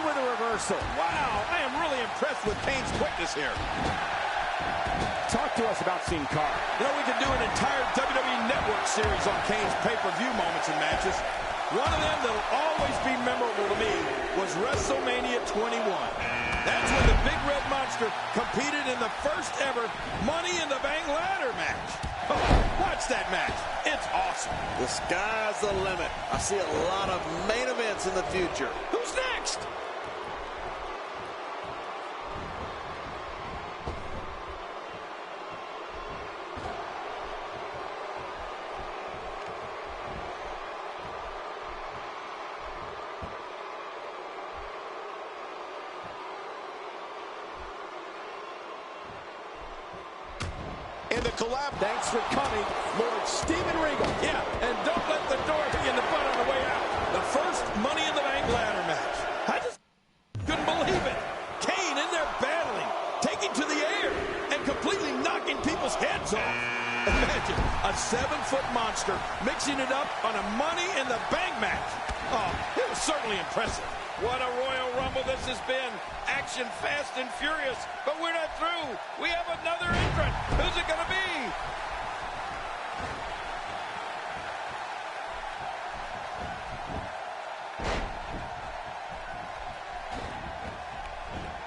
with a reversal. Wow, I am really impressed with Kane's quickness here. Talk to us about Sin Cara. You know, we could do an entire WWE Network series on Kane's pay-per-view moments and matches. One of them that'll always be memorable to me was WrestleMania 21. That's when the Big Red Monster competed in the first ever Money in the Bank ladder match. Oh, watch that match. It's awesome. The sky's the limit. I see a lot of main events in the future. Who's next? In the collab, thanks for coming, Lord Steven Regal. Yeah, and don't let the door hit you in the butt on the way out. The first Money in the Bank ladder match. I just couldn't believe it. Kane in there battling, taking to the air, and completely knocking people's heads off. Imagine a 7-foot monster mixing it up on a Money in the Bank match. Oh, it was certainly impressive. What a Royal Rumble this has been. Action fast and furious, but we're not through. We have another entrant. Who's it going to be?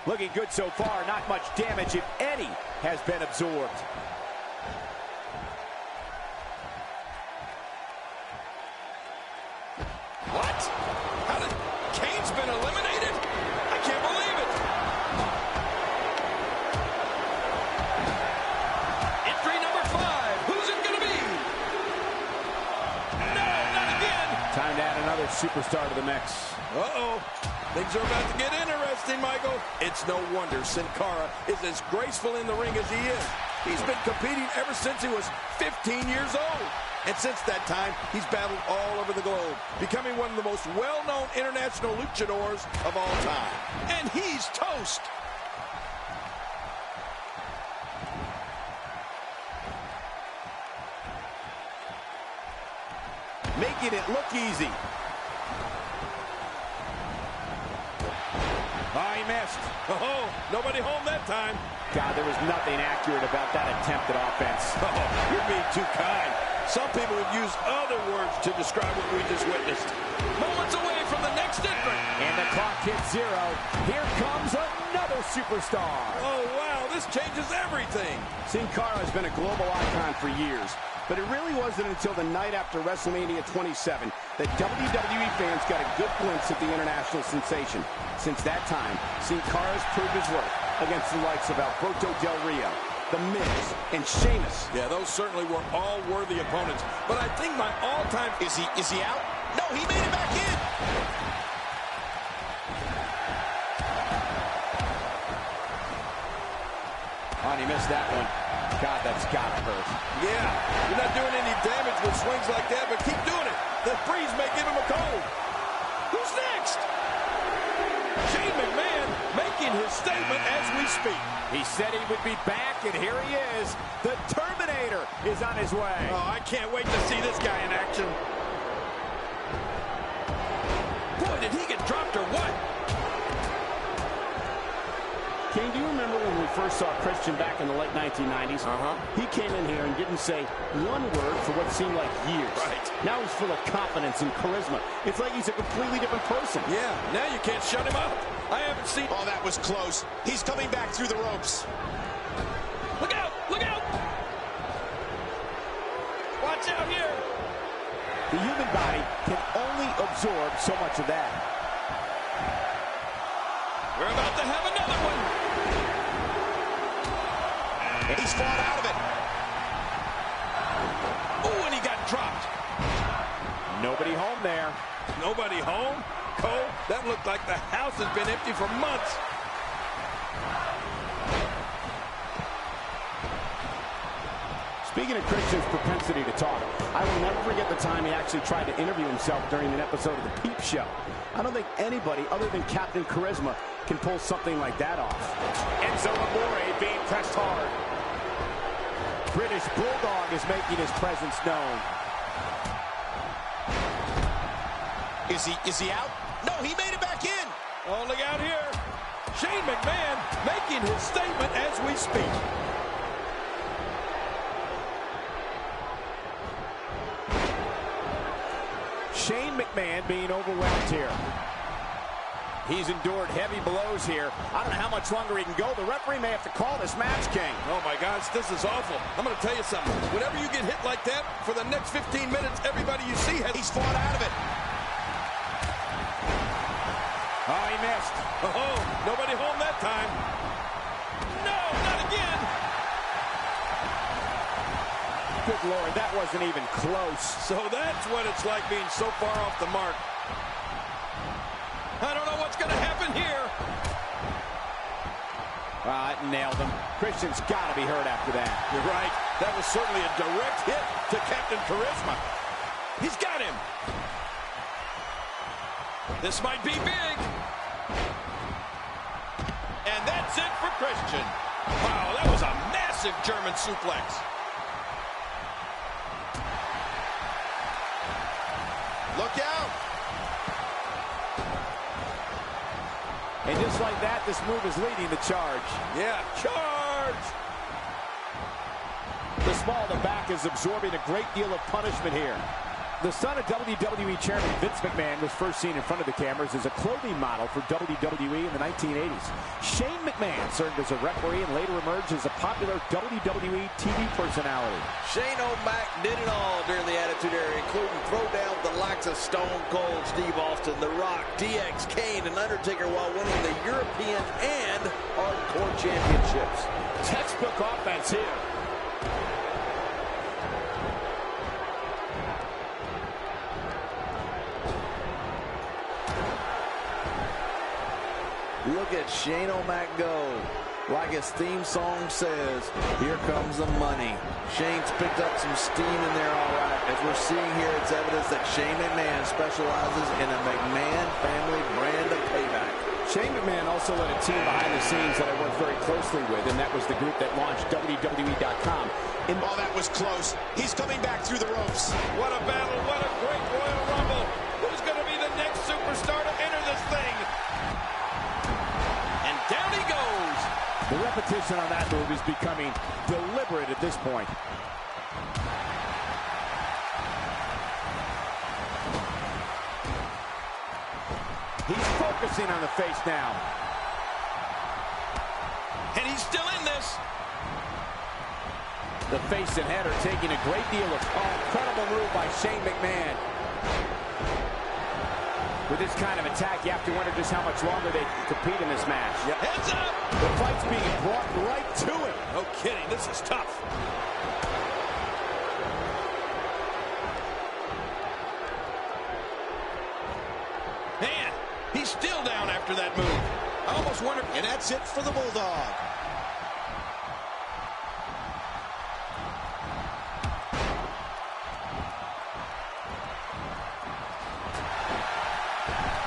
Looking good so far. Not much damage, if any, has been absorbed. What? How did... Kane's been eliminated? I can't believe it. Entry number 5. Who's it going to be? No, not again. Time to add another superstar to the mix. Uh-oh. Things are about to get interesting, Michael. It's no wonder Sin Cara is as graceful in the ring as he is. He's been competing ever since he was 15 years old. And since that time, he's battled all over the globe, becoming one of the most well-known international luchadors of all time. And he's toast. Making it look easy. Oh, he missed. Oh, nobody home that time. God, there was nothing accurate about that attempted offense. Oh, you're being too kind. Some people would use other words to describe what we just witnessed. Moments away from the next entrant. And the clock hits 0. Here comes another superstar. Oh, wow, this changes everything. Sin Cara has been a global icon for years, but it really wasn't until the night after WrestleMania 27 that WWE fans got a good glimpse at the international sensation. Since that time, Sin Cara's proved his worth against the likes of Alberto Del Rio, The Miz, and Sheamus. Yeah, those certainly were all worthy opponents. But I think my all-time... Is he out? No, he made it back in. Oh, and he missed that one. God, that's gotta hurt. Yeah, you're not doing any damage with swings like that, but keep doing it. The breeze may give him a cold. Who's next? Shane McMahon making his statement as we speak. He said he would be back, and here he is. The Terminator is on his way. Oh, I can't wait to see this guy in action. Boy, did he get dropped or what? King, do you remember when we first saw Christian back in the late 1990s? He came in here and didn't say one word for what seemed like years. Right. Now he's full of confidence and charisma. It's like he's a completely different person. Yeah, now you can't shut him up. I haven't seen... Oh, that was close. He's coming back through the ropes. Look out! Look out! Watch out here! The human body can only absorb so much of that. We're about to have another one. He's fought out of it. Oh, and he got dropped. Nobody home there. Nobody home? Cole, that looked like the house has been empty for months. Speaking of Christian's propensity to talk, I will never forget the time he actually tried to interview himself during an episode of The Peep Show. I don't think anybody other than Captain Charisma can pull something like that off. Enzo Amore being pressed hard. British Bulldog is making his presence known. Is he out? No, he made it back in. Oh, look out here. Shane McMahon making his statement as we speak. Shane McMahon being overwhelmed here. He's endured heavy blows here. I don't know how much longer he can go. The referee may have to call this match, King. Oh, my gosh, this is awful. I'm going to tell you something. Whenever you get hit like that, for the next 15 minutes, everybody you see has... He's fought out of it. Oh, he missed. Oh, nobody home that time. No, not again. Good Lord, that wasn't even close. So that's what it's like being so far off the mark. I don't know what's going to happen here. It nailed him. Christian's got to be hurt after that. You're right. That was certainly a direct hit to Captain Charisma. He's got him. This might be big. And that's it for Christian. Wow, that was a massive German suplex. Look out. And just like that, this move is leading the charge. Yeah, charge! The small of the back is absorbing a great deal of punishment here. The son of WWE Chairman Vince McMahon was first seen in front of the cameras as a clothing model for WWE in the 1980s. Shane McMahon served as a referee and later emerged as a popular WWE TV personality. Shane O'Mac did it all during the Attitude Era, including throw down the likes of Stone Cold Steve Austin, The Rock, DX, Kane, and Undertaker while winning the European and Hardcore Championships. Textbook offense here. Look at Shane O'Mac go. Like his theme song says, here comes the money. Shane's picked up some steam in there all right. As we're seeing here, it's evidence that Shane McMahon specializes in a McMahon family brand of payback. Shane McMahon also led a team behind the scenes that I worked very closely with, and that was the group that launched WWE2k17. Oh, that was close. He's coming back through the ropes. What a battle. What a great Royal Rumble. Who's going to be the next superstar to enter this thing? And down he goes. The repetition on that move is becoming deliberate at this point. He's focusing on the face now. And he's still in this. The face and head are taking a great deal of incredible move by Shane McMahon. With this kind of attack, you have to wonder just how much longer they can compete in this match. Yep. Heads up! The fight's being brought right to it. No kidding, this is tough. Man, he's still down after that move. I almost wonder... And that's it for the Bulldog.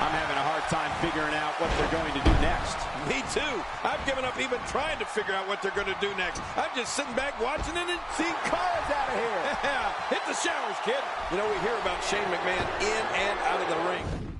I'm having a hard time figuring out what they're going to do next. Me too. I've given up even trying to figure out what they're going to do next. I'm just sitting back watching it and Sin Cara's out of here. yeah, hit the showers, kid. You know, we hear about Shane McMahon in and out of the ring.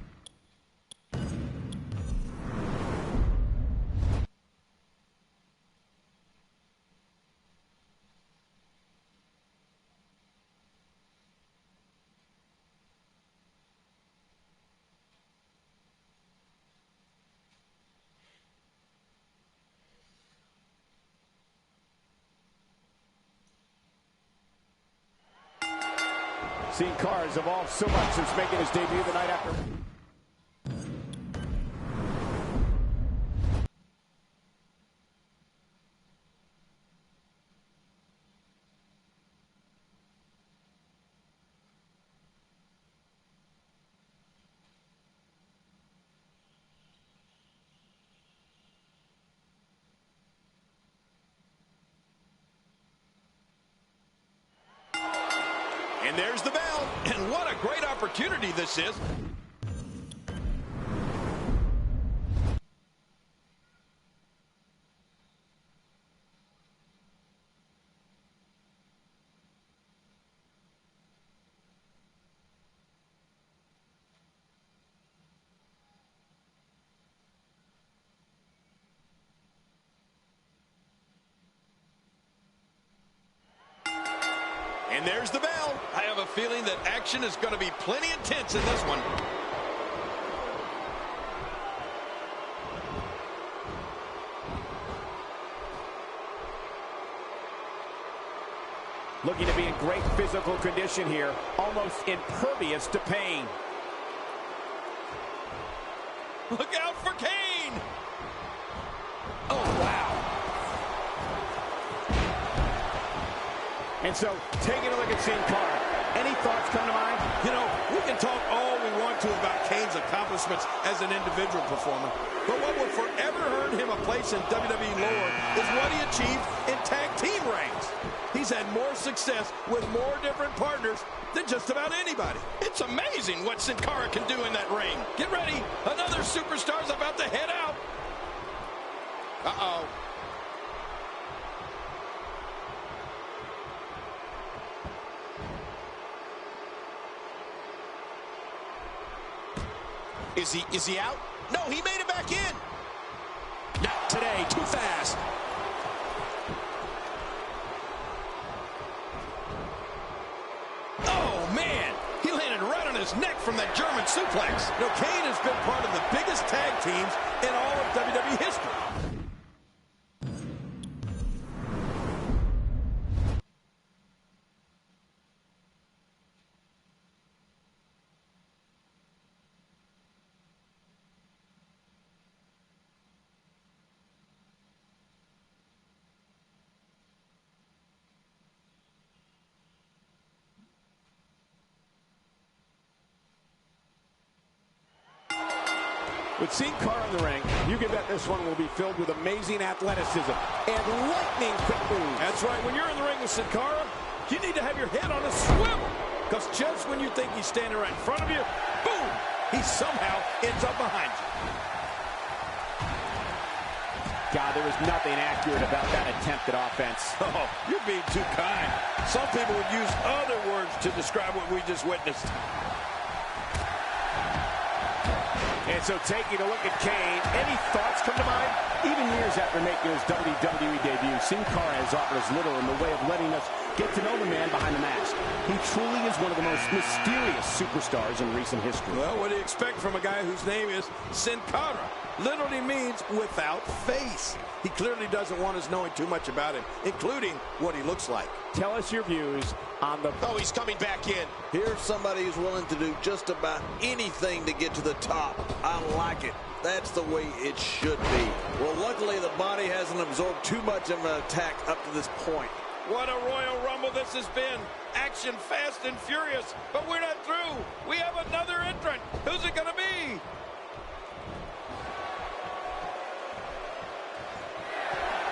Sin Cara has evolved so much since making his debut the night after. And there's the bell. And what a great opportunity this is. And there's the bell. I have a feeling that action is going to be plenty intense in this one. Looking to be in great physical condition here, almost impervious to pain. Look out for Kane! Oh, wow. And so, taking a look at Sin Cara, any thoughts come to mind? You know, we can talk all we want to about Kane's accomplishments as an individual performer, but what will forever earn him a place in WWE lore is what he achieved in tag team reigns. He's had more success with more different partners than just about anybody. It's amazing what Sin Cara can do in that ring. Get ready, another superstar's about to head out. Uh-oh. Is he out? No, he made it back in. Not today, too fast. Oh, man. He landed right on his neck from that German suplex. You know, Kane has been part of the biggest tag teams in all of WWE history. With Sin Cara in the ring, you can bet this one will be filled with amazing athleticism and lightning quick moves. That's right. When you're in the ring with Sin Cara, you need to have your head on a swivel. Because just when you think he's standing right in front of you, boom, he somehow ends up behind you. God, there was nothing accurate about that attempt at offense. Oh, you're being too kind. Some people would use other words to describe what we just witnessed. And so taking a look at Kane, any thoughts come to mind? Even years after making his WWE debut, Sin Cara has offered us little in the way of letting us get to know the man behind the mask. He truly is one of the most mysterious superstars in recent history. Well, what do you expect from a guy whose name is Sin Cara? Literally means without face. He clearly doesn't want us knowing too much about him, including what he looks like. Tell us your views on the... Oh, he's coming back in. Here's somebody who's willing to do just about anything to get to the top. I like it. That's the way it should be. Well, luckily the body hasn't absorbed too much of an attack up to this point. What a Royal Rumble this has been. Action fast and furious, but we're not through. We have another entrant. Who's it going to be?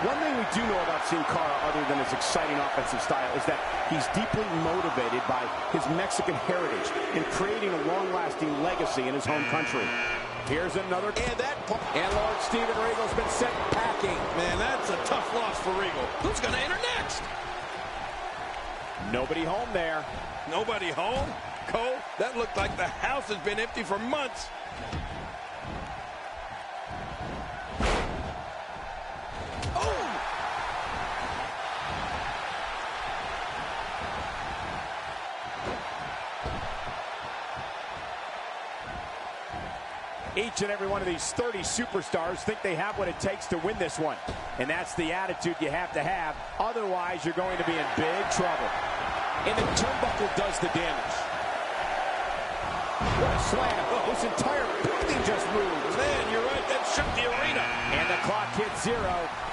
One thing we do know about Sin Cara, other than his exciting offensive style, is that he's deeply motivated by his Mexican heritage in creating a long-lasting legacy in his home country. Here's another... And Lord Steven Regal's been sent packing. Man, that's a tough loss for Regal. Who's going to enter next? Nobody home there. Nobody home? Cole, that looked like the house has been empty for months. Each and every one of these 30 superstars think they have what it takes to win this one. And that's the attitude you have to have. Otherwise, you're going to be in big trouble. And the turnbuckle does the damage. What a slam. This entire building just moved. Man, you're right. That shook the arena. And the clock hits 0.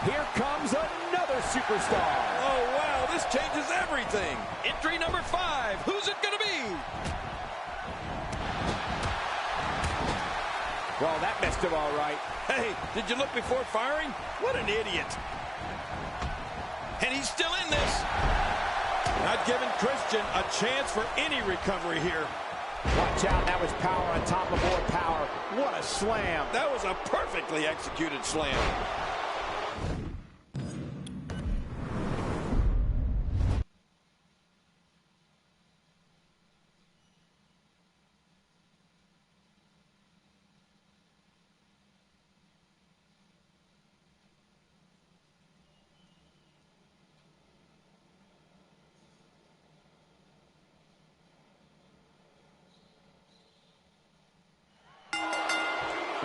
Here comes another superstar. Oh, wow. This changes everything. Entry number 5. Who's it going to be? Well, that messed him all right. Hey, did you look before firing? What an idiot. And he's still in this. Not giving Christian a chance for any recovery here. Watch out, that was power on top of more power. What a slam. That was a perfectly executed slam.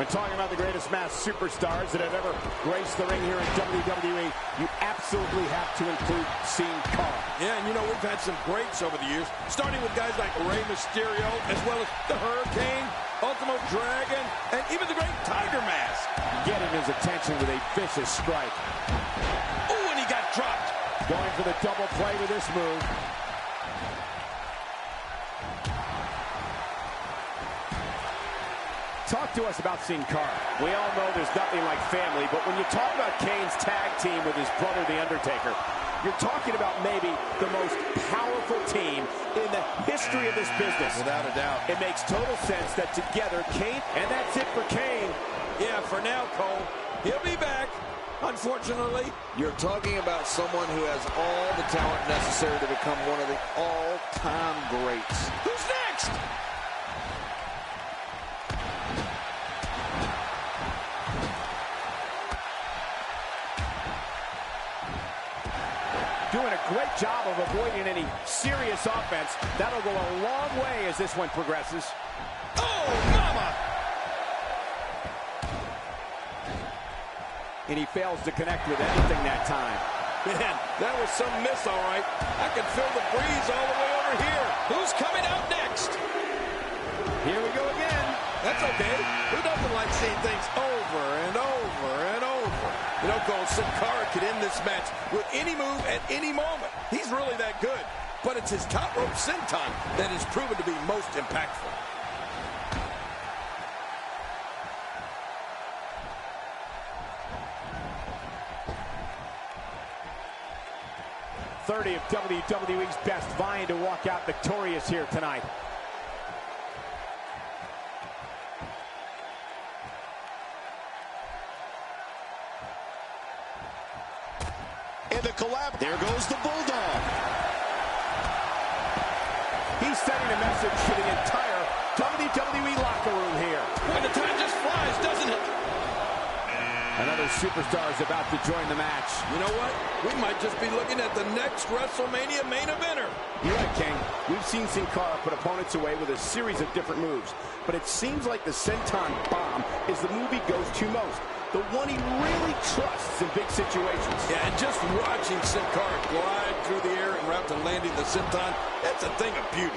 When talking about the greatest masked superstars that have ever graced the ring here in WWE, you absolutely have to include Sin Cara. Yeah, and you know, we've had some greats over the years, starting with guys like Rey Mysterio, as well as the Hurricane, Ultimo Dragon, and even the great Tiger Mask. Getting his attention with a vicious strike. Oh, and he got dropped. Going for the double play with this move. Talk to us about Sin Cara. We all know there's nothing like family, but when you talk about Kane's tag team with his brother, The Undertaker, you're talking about maybe the most powerful team in the history of this business. Without a doubt. It makes total sense that together, Kane, and that's it for Kane. Yeah, for now, Cole. He'll be back, unfortunately. You're talking about someone who has all the talent necessary to become one of the all-time greats. Who's next? Doing a great job of avoiding any serious offense. That'll go a long way as this one progresses. Oh, mama! And he fails to connect with anything that time. Man, that was some miss, all right. I can feel the breeze all the way over here. Who's coming out next? Here we go again. That's okay. Who doesn't like seeing things over and over and over? You know, Cole, Sin Cara could end this match with any move at any moment. He's really that good. But it's his top rope senton that has proven to be most impactful. .30 of WWE's best, vying to walk out victorious here tonight. In the collab, there goes the Bulldog. He's sending a message to the entire WWE locker room here. Boy, the time just flies, doesn't it? Another superstar is about to join the match. You know what? We might just be looking at the next WrestleMania main eventer. You're right, King. We've seen Sin Cara put opponents away with a series of different moves, but it seems like the Senton Bomb is the move he goes to most. The one he really trusts in big situations. Yeah, and just watching Sin Cara glide through the air and route to landing the senton, that's a thing of beauty.